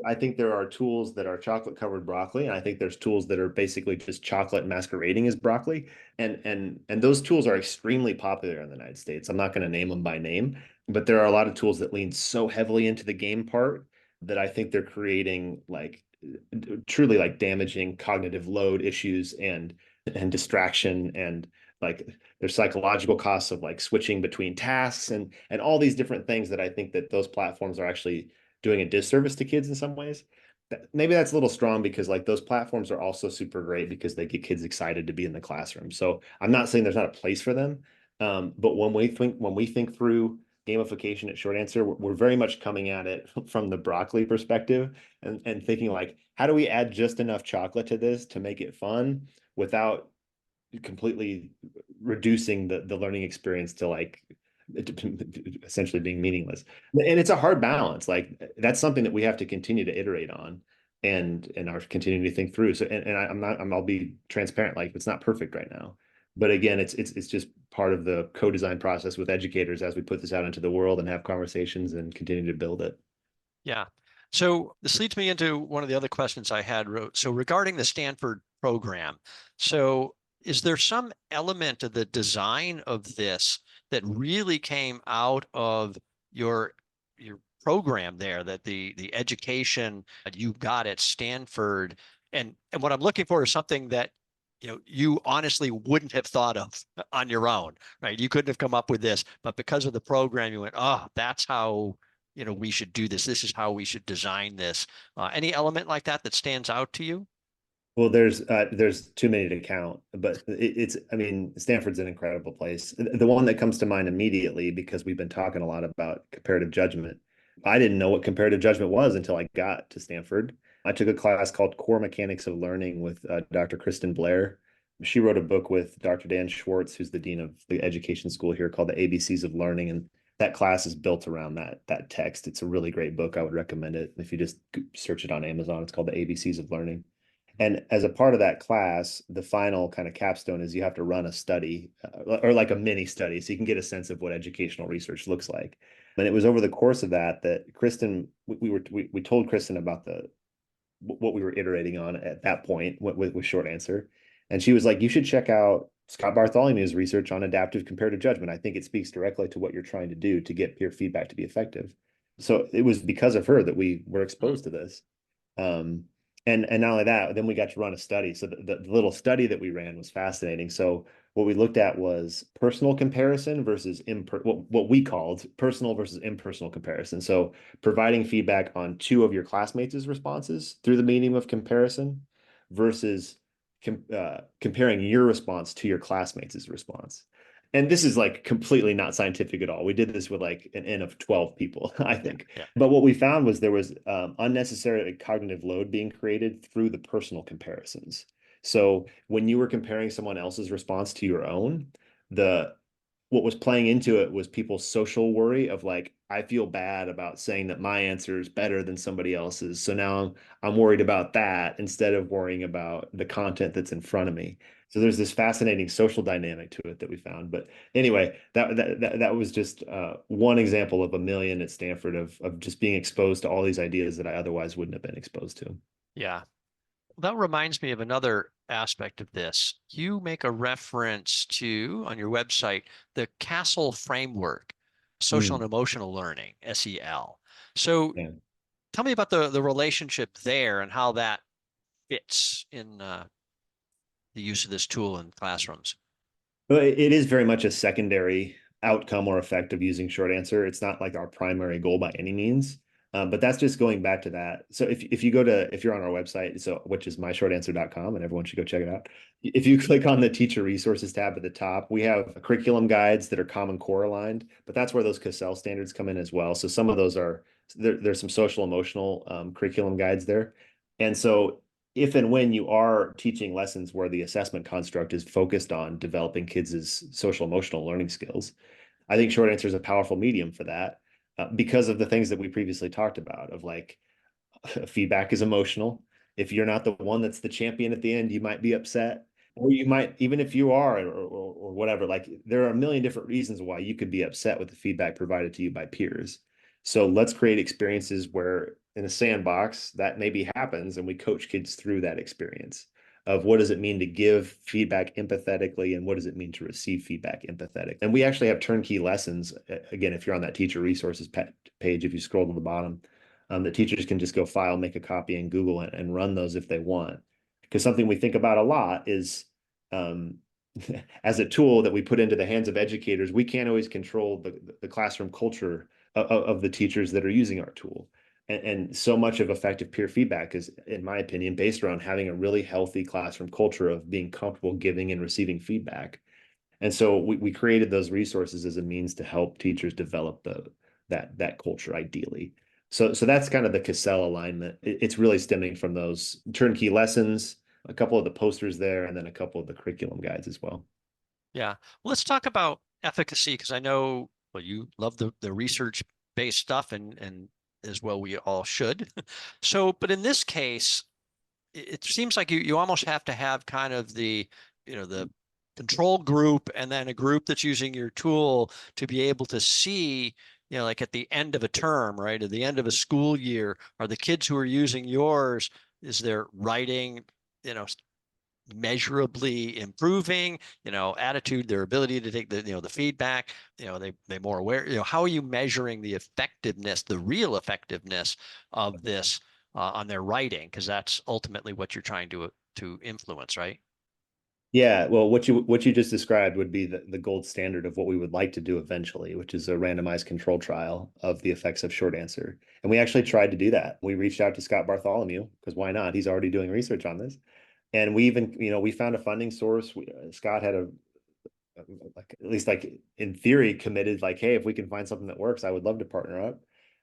I think there are tools that are chocolate covered broccoli, and I think there's tools that are basically just chocolate masquerading as broccoli, and those tools are extremely popular in the United States. I'm not going to name them by name, but there are a lot of tools that lean so heavily into the game part that I think they're creating like truly like damaging cognitive load issues and distraction and like there's psychological costs of like switching between tasks and all these different things that I think that those platforms are actually doing a disservice to kids in some ways. Maybe that's a little strong because like those platforms are also super great because they get kids excited to be in the classroom. So I'm not saying there's not a place for them, but when we think through gamification at Short Answer, we're very much coming at it from the broccoli perspective and thinking like, how do we add just enough chocolate to this to make it fun without completely reducing the learning experience to like essentially being meaningless. And it's a hard balance. Like that's something that we have to continue to iterate on and are continuing to think through. So and I'll be transparent, like it's not perfect right now. But again, it's just part of the co-design process with educators as we put this out into the world and have conversations and continue to build it. Yeah. So this leads me into one of the other questions I had wrote. So regarding the Stanford program, so is there some element of the design of this that really came out of your your program there, that the education that you got at Stanford? And what I'm looking for is something that you honestly wouldn't have thought of on your own, right? You couldn't have come up with this, but because of the program, you went, oh, that's how we should do this. This is how we should design this. Any element like that that stands out to you? Well, there's too many to count, but it's I mean, Stanford's an incredible place. The one that comes to mind immediately because we've been talking a lot about comparative judgment. I didn't know what comparative judgment was until I got to Stanford. I took a class called Core Mechanics of Learning with Dr. Kristen Blair. She wrote a book with Dr. Dan Schwartz, who's the dean of the education school here, called The ABCs of Learning, and that class is built around that text. It's a really great book. I would recommend it. If you just search it on Amazon, it's called The ABCs of Learning. And as a part of that class, the final kind of capstone is you have to run a study or like a mini study so you can get a sense of what educational research looks like. And it was over the course of that Kristen, we told Kristen about what we were iterating on at that point with Short Answer. And she was like, you should check out Scott Bartholomew's research on adaptive comparative judgment. I think it speaks directly to what you're trying to do to get peer feedback to be effective. So it was because of her that we were Hmm. exposed to this. And not only that, then we got to run a study. So the little study that we ran was fascinating. So what we looked at was personal comparison versus what we called personal versus impersonal comparison. So providing feedback on two of your classmates' responses through the medium of comparison versus comparing your response to your classmates' response. And this is like completely not scientific at all. We did this with like an N of 12 people, I Yeah. think. Yeah. But what we found was there was unnecessary cognitive load being created through the personal comparisons. So when you were comparing someone else's response to your own, the what was playing into it was people's social worry of like, I feel bad about saying that my answer is better than somebody else's. So now I'm worried about that instead of worrying about the content that's in front of me. So there's this fascinating social dynamic to it that we found. But anyway, that was just one example of a million at Stanford of just being exposed to all these ideas that I otherwise wouldn't have been exposed to. Yeah. That reminds me of another aspect of this. You make a reference to, on your website, the Castle framework, social and Mm, emotional learning, SEL. So yeah. tell me about the relationship there and how that fits in the use of this tool in classrooms. Well, it is very much a secondary outcome or effect of using short answer. It's not like our primary goal by any means. But that's just going back to that. So if you go to if you're on our website, so which is myshortanswer.com, and everyone should go check it out. If you click on the teacher resources tab at the top, we have curriculum guides that are Common Core aligned, but that's where those CASEL standards come in as well. So some of those are there's some social emotional curriculum guides there. And so if and when you are teaching lessons where the assessment construct is focused on developing kids' social emotional learning skills, I think short answer is a powerful medium for that because of the things that we previously talked about of like feedback is emotional. If you're not the one that's the champion at the end, you might be upset. Or you might, even if you are, or whatever, like there are a million different reasons why you could be upset with the feedback provided to you by peers. So let's create experiences where in a sandbox that maybe happens and we coach kids through that experience of what does it mean to give feedback empathetically and what does it mean to receive feedback empathetic. And we actually have turnkey lessons. Again, if you're on that teacher resources page, if you scroll to the bottom, the teachers can just go file, make a copy, and Google it and run those if they want. Because something we think about a lot is um, as a tool that we put into the hands of educators, we can't always control the classroom culture of the teachers that are using our tool. And so much of effective peer feedback is, in my opinion, based around having a really healthy classroom culture of being comfortable giving and receiving feedback. And so we created those resources as a means to help teachers develop that culture ideally. So that's kind of the CASEL alignment. It's really stemming from those turnkey lessons, a couple of the posters there, and then a couple of the curriculum guides as well. Yeah. Well, let's talk about efficacy because I know, well, you love the research-based stuff and as well we all should. So, but in this case, it seems like you almost have to have kind of the control group and then a group that's using your tool to be able to see, like at the end of a term, right? At the end of a school year, are the kids who are using yours, is their writing, you know, measurably improving, attitude, their ability to take the feedback, they more aware, how are you measuring the effectiveness, the real effectiveness of this on their writing? Because that's ultimately what you're trying to influence, right? Yeah, well, what you just described would be the gold standard of what we would like to do eventually, which is a randomized control trial of the effects of short answer. And we actually tried to do that. We reached out to Scott Bartholomew because why not? He's already doing research on this. And we even, we found a funding source. Scott had like at least like in theory committed like, hey, if we can find something that works, I would love to partner up.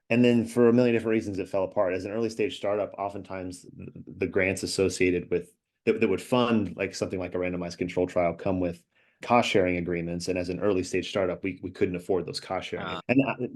And then for a million different reasons, it fell apart. As an early stage startup, oftentimes the grants associated with that would fund like something like a randomized control trial come with cost sharing agreements. And as an early stage startup, we couldn't afford those cost sharing. And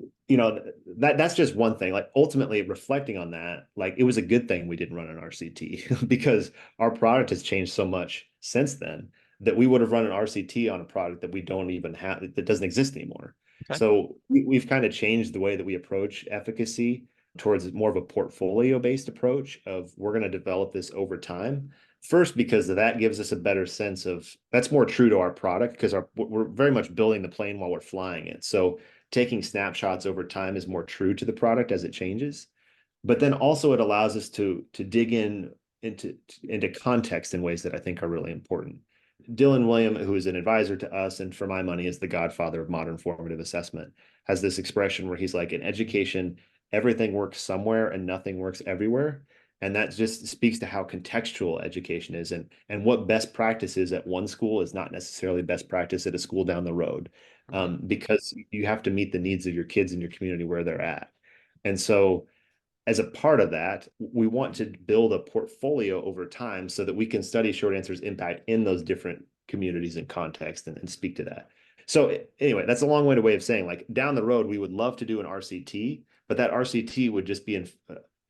that's just one thing. Like ultimately reflecting on that, like it was a good thing we didn't run an RCT because our product has changed so much since then that we would have run an RCT on a product that we don't even have that doesn't exist anymore. Okay. So we've kind of changed the way that we approach efficacy towards more of a portfolio based approach of we're going to develop this over time. First, because that gives us a better sense of that's more true to our product because we're very much building the plane while we're flying it. So taking snapshots over time is more true to the product as it changes. But then also it allows us to dig into context in ways that I think are really important. Dylan William, who is an advisor to us and for my money is the godfather of modern formative assessment, has this expression where he's like, in education, everything works somewhere and nothing works everywhere. And that just speaks to how contextual education is, and what best practice is at one school is not necessarily best practice at a school down the road, Mhm. because you have to meet the needs of your kids in your community where they're at. And so as a part of that, we want to build a portfolio over time so that we can study short answers impact in those different communities and contexts, and speak to that. So anyway, that's a long-winded way of saying, like, down the road, we would love to do an RCT, but that RCT would just be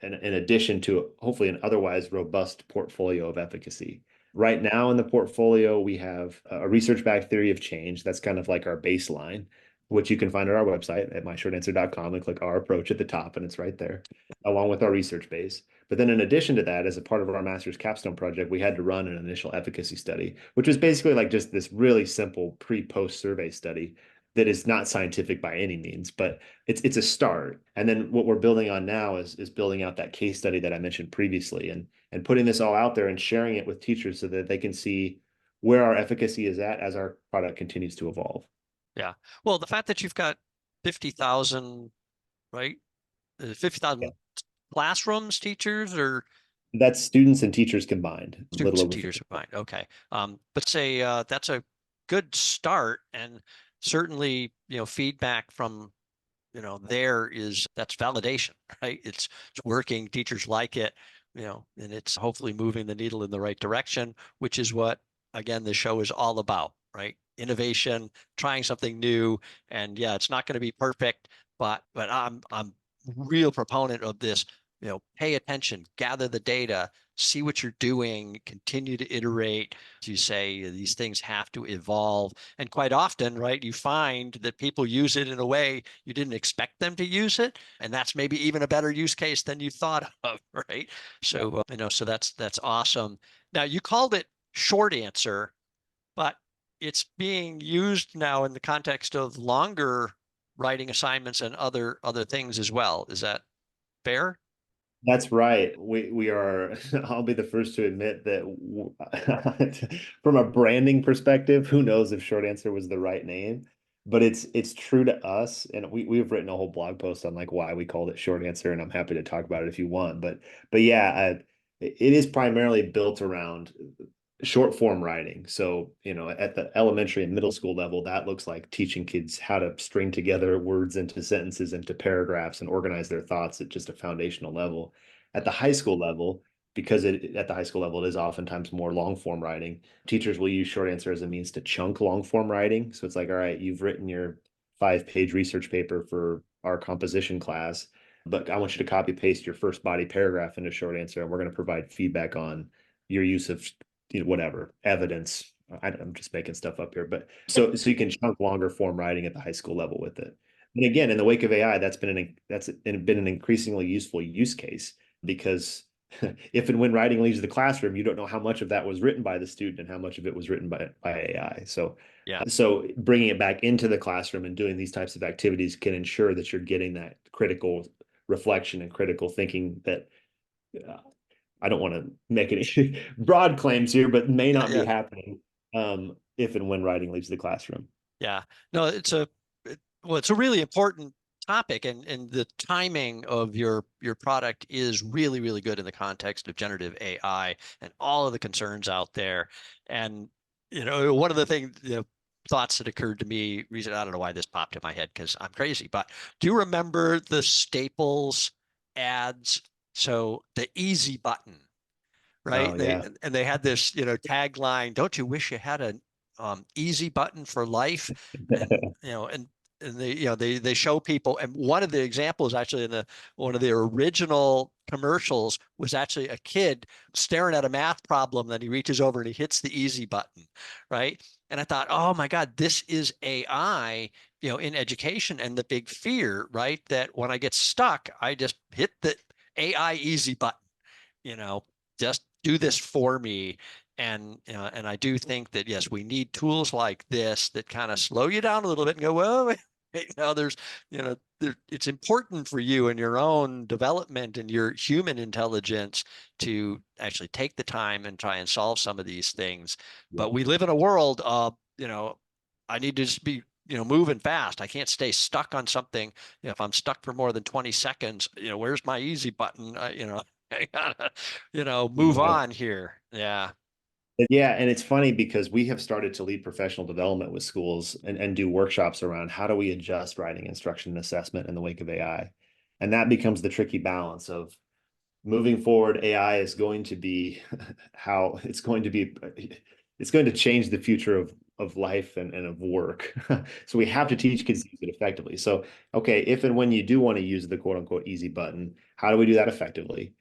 in addition to hopefully an otherwise robust portfolio of efficacy. Right now in the portfolio, we have a research-backed theory of change. That's kind of like our baseline, which you can find at our website at myshortanswer.com and click our approach at the top, and it's right there, along with our research base. But then in addition to that, as a part of our master's capstone project, we had to run an initial efficacy study, which was basically like just this really simple pre-post survey study that is not scientific by any means, but it's a start. And then what we're building on now is building out that case study that I mentioned previously, and putting this all out there and sharing it with teachers so that they can see where our efficacy is at as our product continues to evolve. Yeah. Well, the fact that you've got 50,000, right? Yeah. 50,000 classrooms, teachers, or That's students and teachers combined, a little students and over teachers 50. combined. Okay. But say that's a good start, and certainly, feedback from, there is that's validation, right? It's working, teachers like it, and it's hopefully moving the needle in the right direction, which is what, again, the show is all about, right? Innovation, trying something new. And yeah, it's not going to be perfect, but I'm real proponent of this, pay attention, gather the data, see what you're doing, continue to iterate. As you say, these things have to evolve. And quite often, right, you find that people use it in a way you didn't expect them to use it. And that's maybe even a better use case than you thought of, right? Yeah. So, so that's awesome. Now, you called it short answer, but it's being used now in the context of longer writing assignments and other things as well. Is that fair? That's right. We are, I'll be the first to admit that from a branding perspective, who knows if short answer was the right name, but it's true to us. And we've written a whole blog post on like why we called it short answer, and I'm happy to talk about it if you want. But yeah, it is primarily built around short form writing. So, at the elementary and middle school level, that looks like teaching kids how to string together words into sentences, into paragraphs, and organize their thoughts at just a foundational level. At the high school level, because at the high school level, it is oftentimes more long form writing. Teachers will use short answer as a means to chunk long form writing. So it's like, all right, you've written your 5-page research paper for our composition class, but I want you to copy paste your first body paragraph into short answer, and we're going to provide feedback on your use of whatever evidence. I'm just making stuff up here, but so you can chunk longer form writing at the high school level with it. And again, in the wake of AI, that's been an increasingly useful use case, because if and when writing leaves the classroom, you don't know how much of that was written by the student and how much of it was written by AI. Yeah. So bringing it back into the classroom and doing these types of activities can ensure that you're getting that critical reflection and critical thinking that, uh, I don't want to make any broad claims here, but may Yeah. not be Yeah. happening, if and when writing leaves the classroom. Yeah. No, well, it's a really important topic, and the timing of your product is really, really good in the context of generative AI and all of the concerns out there. And, one of the things, thoughts that occurred to me, reason I don't know why this popped in my head because I'm crazy, but do you remember the Staples ads? So the easy button, right? Oh They yeah. and they had this, tagline, "Don't you wish you had an easy button for life?" And and they they show people, and one of the examples actually in the one of the original commercials was actually a kid staring at a math problem. Then he reaches over and he hits the easy button, right? And I thought, oh my God, this is AI, in education, and the big fear, right? That when I get stuck, I just hit the AI easy button, you know, just do this for me. And I do think that, yes, we need tools like this that kind of slow you down a little bit and go, well, Right now, it's important for you in your own development and your human intelligence to actually take the time and try and solve some of these things. Yeah. But we live in a world of, I need to just be, moving fast. I can't stay stuck on something. If I'm stuck for more than 20 seconds, where's my easy button? I gotta, move Exactly. on here. Yeah. Yeah, and it's funny because we have started to lead professional development with schools and do workshops around how do we adjust writing instruction and assessment in the wake of AI. And that becomes the tricky balance of moving forward, AI is going to be how it's going to change the future of life and of work. So we have to teach kids to use it effectively. So, okay, if and when you do want to use the quote unquote easy button, how do we do that effectively?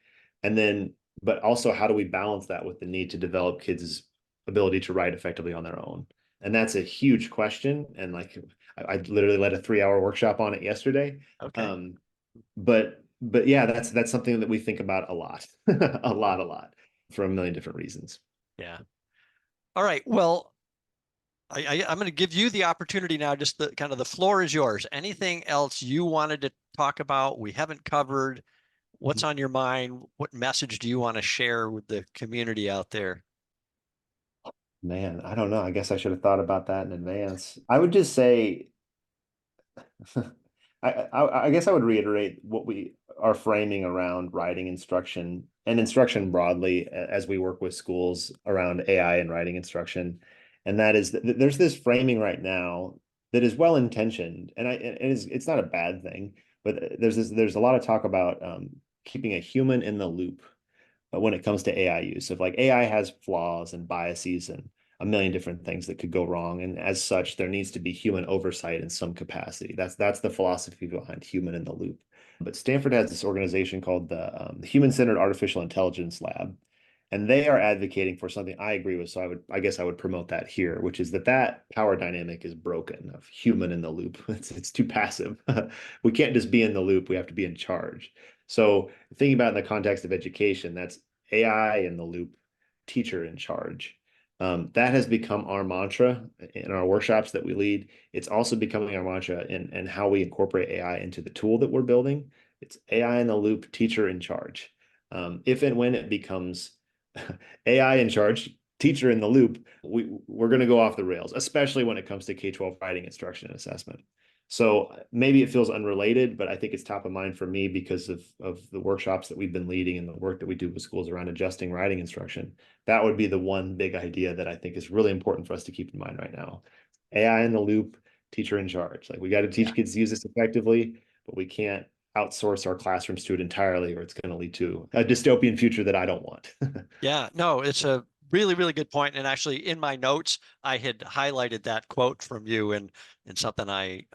And then, but also how do we balance that with the need to develop kids' ability to write effectively on their own? And that's a huge question. And like I literally led a 3-hour workshop on it yesterday. Okay. Um, but yeah, that's something that we think about a lot, a lot, for a million different reasons. Yeah. All right. Well, I'm going to give you the opportunity now. Just the kind of the floor is yours. Anything else you wanted to talk about we haven't covered? What's on your mind? What message do you want to share with the community out there? Man, I don't know. I guess I should have thought about that in advance. I would just say, I guess I would reiterate what we are framing around writing instruction and instruction broadly as we work with schools around AI and writing instruction. And that is that there's this framing right now that is well intentioned, and it's not a bad thing, but there's a lot of talk about keeping a human in the loop when it comes to AI use. If like AI has flaws and biases and a million different things that could go wrong, and as such, there needs to be human oversight in some capacity. That's the philosophy behind human in the loop. But Stanford has this organization called the Human-Centered Artificial Intelligence Lab, and they are advocating for something I agree with. So I guess I would promote that here, which is that power dynamic is broken of human in the loop. It's too passive. We can't just be in the loop. We have to be in charge. So thinking about in the context of education, that's AI in the loop, teacher in charge. That has become our mantra in our workshops that we lead. It's also becoming our mantra in how we incorporate AI into the tool that we're building. It's AI in the loop, teacher in charge. If and when it becomes AI in charge, teacher in the loop, we're going to go off the rails, especially when it comes to K-12 writing instruction and assessment. So maybe it feels unrelated, but I think it's top of mind for me because of the workshops that we've been leading and the work that we do with schools around adjusting writing instruction. That would be the one big idea that I think is really important for us to keep in mind right now. AI in the loop, teacher in charge. Like we got to teach Yeah. kids to use this effectively, but we can't outsource our classrooms to it entirely, or it's going to lead to a dystopian future that I don't want. Yeah, no, it's a really, really good point. And actually, in my notes, I had highlighted that quote from you and something I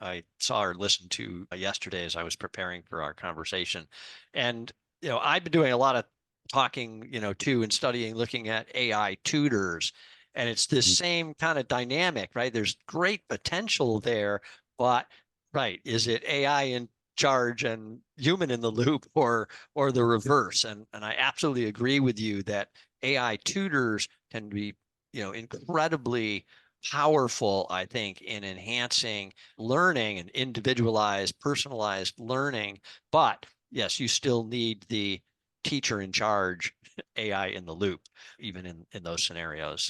saw or listened to yesterday as I was preparing for our conversation. And I've been doing a lot of talking, too, and studying, looking at AI tutors, and it's this same kind of dynamic, right? There's great potential there, but right, is it AI in charge and human in the loop, or the reverse? And I absolutely agree with you that AI tutors can be, incredibly powerful, I think, in enhancing learning and individualized, personalized learning. But yes, you still need the teacher in charge, AI in the loop, even in those scenarios.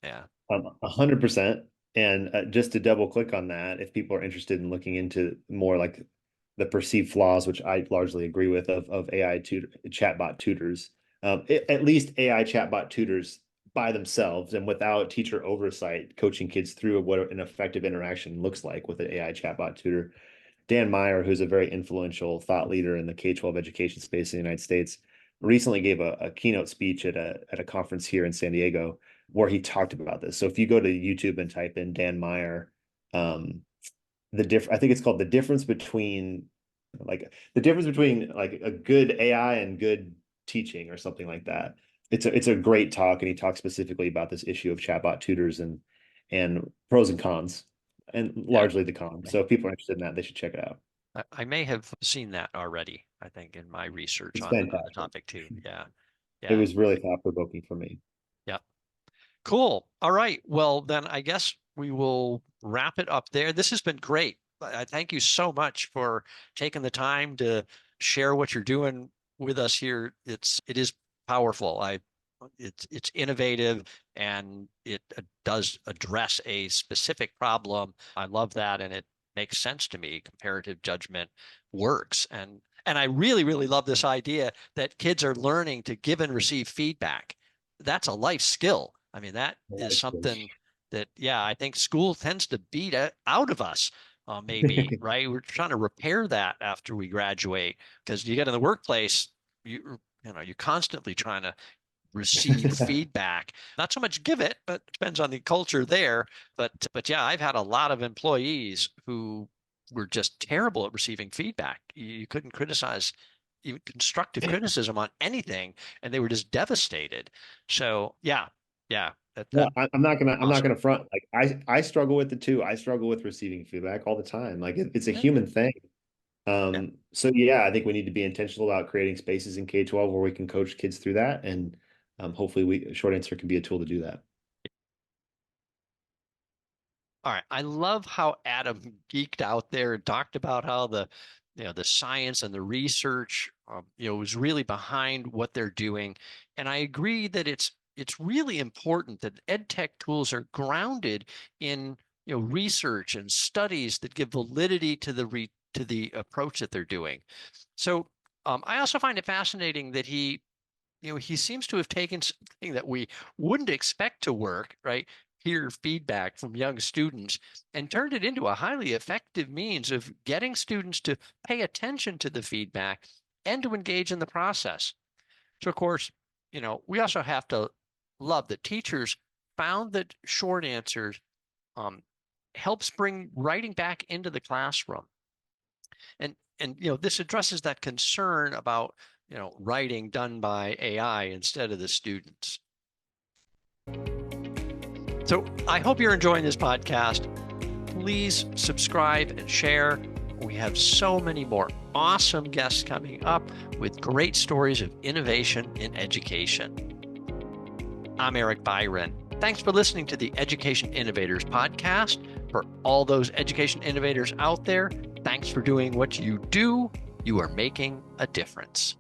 Yeah. 100%. And just to double click on that, if people are interested in looking into more like the perceived flaws, which I largely agree with, of AI chatbot tutors, at least AI chatbot tutors by themselves and without teacher oversight, coaching kids through what an effective interaction looks like with an AI chatbot tutor. Dan Meyer, who's a very influential thought leader in the K-12 education space in the United States, recently gave a keynote speech at a conference here in San Diego where he talked about this. So if you go to YouTube and type in Dan Meyer, I think it's called the difference between like a good AI and good teaching or something like that. It's a great talk, and he talks specifically about this issue of chatbot tutors and pros and cons, and Yeah. largely the cons. So if people are interested in that, they should check it out. I may have seen that already, I think, in my research It's on the fantastic. topic too. Yeah. It Yeah. was really thought provoking for me. Yeah. Cool. All right. Well, then I guess we will wrap it up there. This has been great. I thank you so much for taking the time to share what you're doing with us here. It is powerful. It's innovative, and it does address a specific problem. I love that, and it makes sense to me. Comparative judgment works, and I really, really love this idea that kids are learning to give and receive feedback. That's a life skill. I mean, that is something that, yeah, I think school tends to beat it out of us. Maybe, right? We're trying to repair that after we graduate, because you get in the workplace, you're constantly trying to receive feedback. Not so much give it, but it depends on the culture there. But yeah, I've had a lot of employees who were just terrible at receiving feedback. You couldn't criticize even constructive criticism on anything, and they were just devastated. So yeah, No, I'm not gonna awesome. front. Like I struggle with it too. I struggle with receiving feedback all the time. Like it's a Yeah, human thing. yeah. So yeah, I think we need to be intentional about creating spaces in K-12 where we can coach kids through that, and hopefully, short answer can be a tool to do that. All right. I love how Adam geeked out there and talked about how the science and the research, was really behind what they're doing. And I agree that it's really important that EdTech tools are grounded in, research and studies that give validity to the approach that they're doing. So I also find it fascinating that he seems to have taken something that we wouldn't expect to work, right? Peer feedback from young students, and turned it into a highly effective means of getting students to pay attention to the feedback and to engage in the process. So, of course, we also have to love that teachers found that short answers um, helps bring writing back into the classroom. And this addresses that concern about writing done by AI instead of the students. So I hope you're enjoying this podcast. Please subscribe and share. We have so many more awesome guests coming up with great stories of innovation in education. I'm Eric Byron. Thanks for listening to the Education Innovators Podcast. For all those education innovators out there, thanks for doing what you do. You are making a difference.